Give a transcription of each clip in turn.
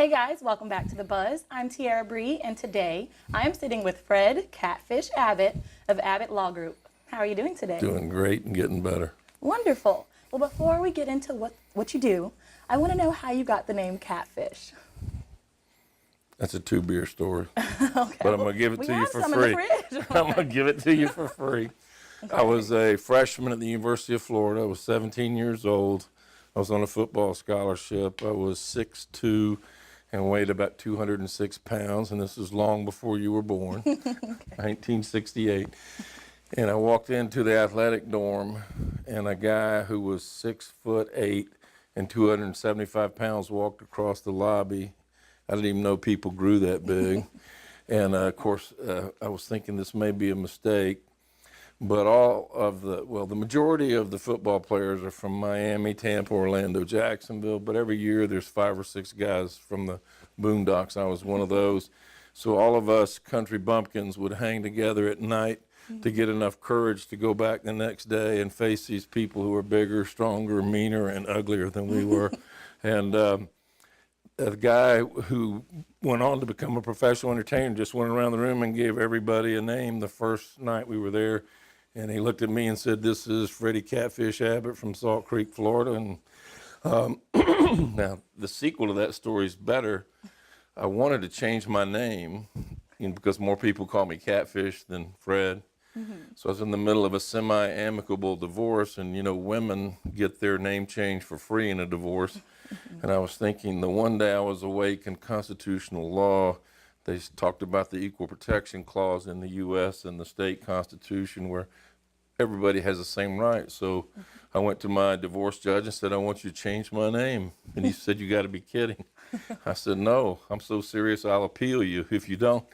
Hey guys, welcome back to The Buzz. I'm Tiara Bree, and today I am sitting with Fred Catfish Abbott of Abbott Law Group. How are you doing today? Doing great and getting better. Wonderful. Well, before we get into what you do, I want to know how you got the name Catfish. That's a 2-beer story. Okay. But I'm going to give it to you for free. I'm going to give it to you for free. Okay. I was a freshman at the University of Florida. I was 17 years old. I was on a football scholarship. I was 6'2" and weighed about 206 pounds, and this was long before you were born, okay. 1968. And I walked into the athletic dorm, and a guy who was 6'8" and 275 pounds walked across the lobby. I didn't even know people grew that big. And of course, I was thinking this may be a mistake. But the majority of the football players are from Miami, Tampa, Orlando, Jacksonville. But every year there's 5 or 6 guys from the Boondocks. I was one of those. So all of us country bumpkins would hang together at night to get enough courage to go back the next day and face these people who were bigger, stronger, meaner, and uglier than we were. And the guy who went on to become a professional entertainer just went around the room and gave everybody a name the first night we were there. And he looked at me and said, "This is Freddie Catfish Abbott from Salt Creek, Florida." And now the sequel to that story is better. I wanted to change my name because more people call me Catfish than Fred. Mm-hmm. So I was in the middle of a semi-amicable divorce, and women get their name changed for free in a divorce. Mm-hmm. And I was thinking, the one day I was awake in constitutional law, they talked about the Equal Protection Clause in the U.S. and the state constitution where everybody has the same right. So I went to my divorce judge and said, "I want you to change my name." And he said, "You got to be kidding." I said, "No, I'm so serious I'll appeal you if you don't."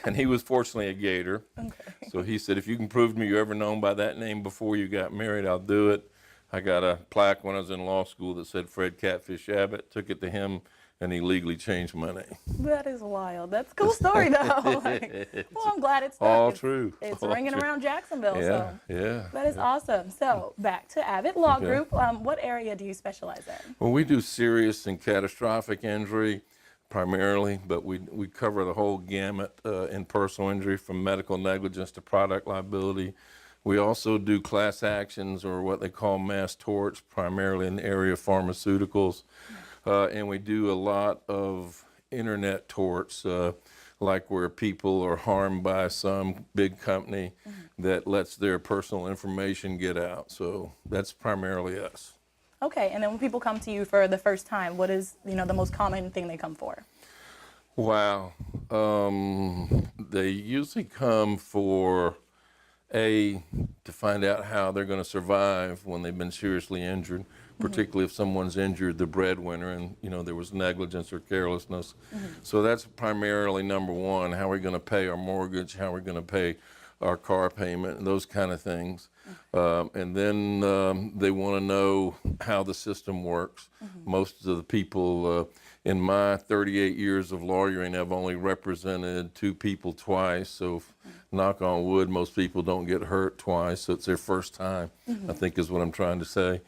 And he was fortunately a Gator. Okay. So he said, "If you can prove to me you're ever known by that name before you got married, I'll do it." I got a plaque when I was in law school that said Fred Catfish Abbott, took it to him, and he legally changed my name. That is wild. That's a cool story, though. Well, I'm glad it's all true. It's ringing around Jacksonville. Yeah, so yeah. That is awesome. So back to Abbott Law Group. What area do you specialize in? Well, we do serious and catastrophic injury primarily, but we cover the whole gamut in personal injury from medical negligence to product liability. We also do class actions or what they call mass torts, primarily in the area of pharmaceuticals. And we do a lot of internet torts, like where people are harmed by some big company that lets their personal information get out. So that's primarily us. Okay, and then when people come to you for the first time, what is the most common thing they come for? Wow. They usually come for to find out how they're going to survive when they've been seriously injured, particularly if someone's injured the breadwinner and, there was negligence or carelessness. So that's primarily number one, how are we going to pay our mortgage, how are we going to pay our car payment, and those kind of things. And then they want to know how the system works. Most of the people in my 38 years of lawyering, I've only represented 2 people twice. So knock on wood, most people don't get hurt twice. So it's their first time, I think is what I'm trying to say.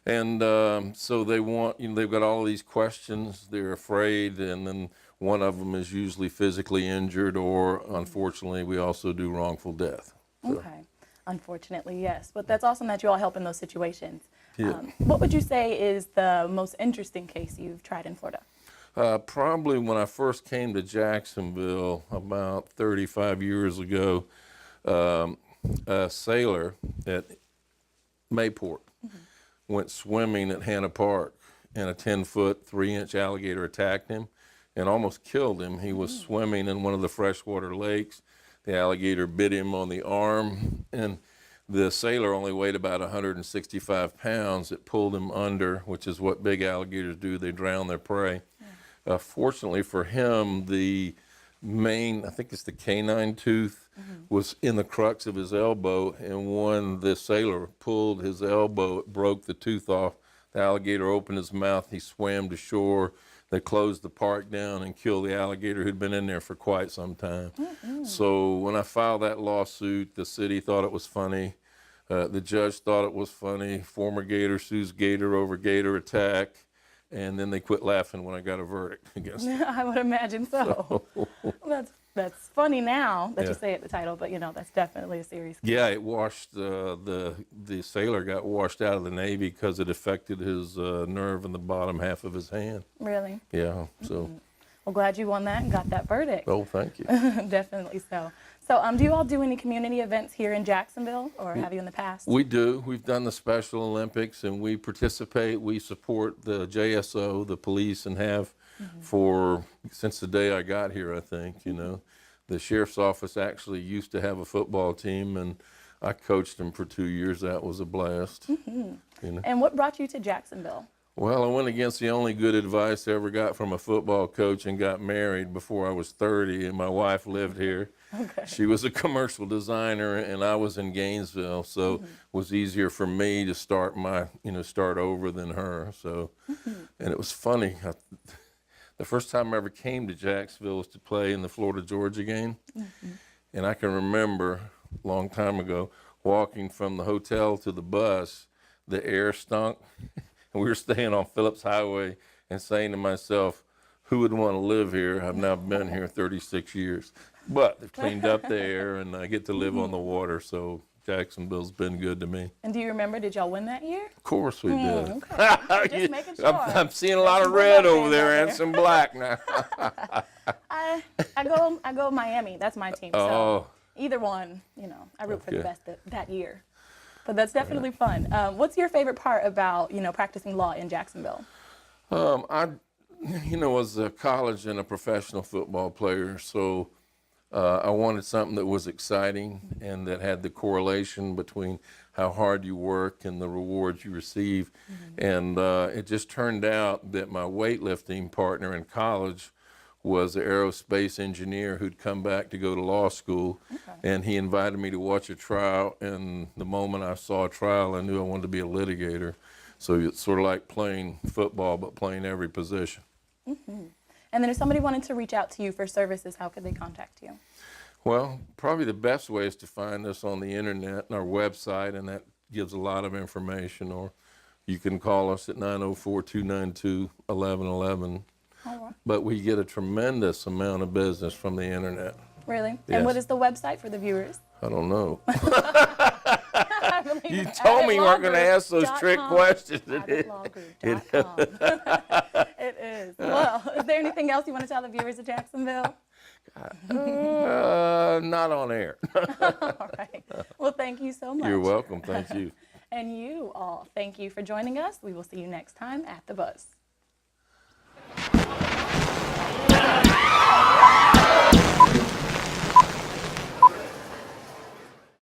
And so they want, they've got all of these questions. They're afraid. And then one of them is usually physically injured, or unfortunately, we also do wrongful death. So. Okay. Unfortunately, yes. But that's awesome that you all help in those situations. Yeah. What would you say is the most interesting case you've tried in Florida? Probably when I first came to Jacksonville about 35 years ago, a sailor at Mayport went swimming at Hanna Park, and a 10-foot, 3-inch alligator attacked him and almost killed him. He was swimming in one of the freshwater lakes. The alligator bit him on the arm, and the sailor only weighed about 165 pounds. It pulled him under, which is what big alligators do. They drown their prey. Fortunately for him, the main, I think it's the canine tooth, was in the crux of his elbow, and when the sailor pulled his elbow, it broke the tooth off. The alligator opened his mouth, he swam to shore. They closed the park down and killed the alligator who'd been in there for quite some time. So when I filed that lawsuit, the city thought it was funny. The judge thought it was funny. Former Gator sues Gator over Gator attack. and then they quit laughing when I got a verdict against them. I would imagine so. That's funny now that Yeah. you say it, the title, but that's definitely a serious case. Yeah, it washed, the sailor got washed out of the Navy because it affected his nerve in the bottom half of his hand. Really? Yeah, so. Well, glad you won that and got that verdict. Oh, thank you. Definitely so. So, do you all do any community events here in Jacksonville, or have you in the past? We do. We've done the Special Olympics, and we participate. We support the JSO, the police, and have since the day I got here, I think, The sheriff's office actually used to have a football team, and I coached them for 2 years. That was a blast. And what brought you to Jacksonville? Well, I went against the only good advice I ever got from a football coach and got married before I was 30, and my wife lived here. Okay. She was a commercial designer, and I was in Gainesville, so it was easier for me to start start over than her. So, and it was funny. The first time I ever came to Jacksonville was to play in the Florida-Georgia game, and I can remember a long time ago walking from the hotel to the bus, the air stunk. We were staying on Phillips Highway and saying to myself, who would want to live here? I've now been here 36 years. But they've cleaned up the air, and I get to live on the water, so Jacksonville's been good to me. And do you remember, did y'all win that year? Of course we did. Okay. Just making sure. I'm seeing a lot of red over there and some black now. I go Miami. That's my team. So Oh, either one, I root for the Okay. best that year. But that's definitely fun. What's your favorite part about, practicing law in Jacksonville? I was a college and a professional football player, so I wanted something that was exciting and that had the correlation between how hard you work and the rewards you receive. And it just turned out that my weightlifting partner in college was an aerospace engineer who'd come back to go to law school, and he invited me to watch a trial, and the moment I saw a trial, I knew I wanted to be a litigator. So it's sort of like playing football, but playing every position. And then if somebody wanted to reach out to you for services, how could they contact you? Well, probably the best way is to find us on the internet and our website, and that gives a lot of information, or you can call us at 904-292-1111. But we get a tremendous amount of business from the internet. Really? Yes. And what is the website for the viewers? I don't know. I believe You it's told me you weren't going to ask those trick AbbottLawGroup.com. questions. AbbottLawGroup.com. It is. Well, is there anything else you want to tell the viewers of Jacksonville? Not on air. All right. Well, thank you so much. You're welcome. Thank you. And you all, thank you for joining us. We will see you next time at The Buzz.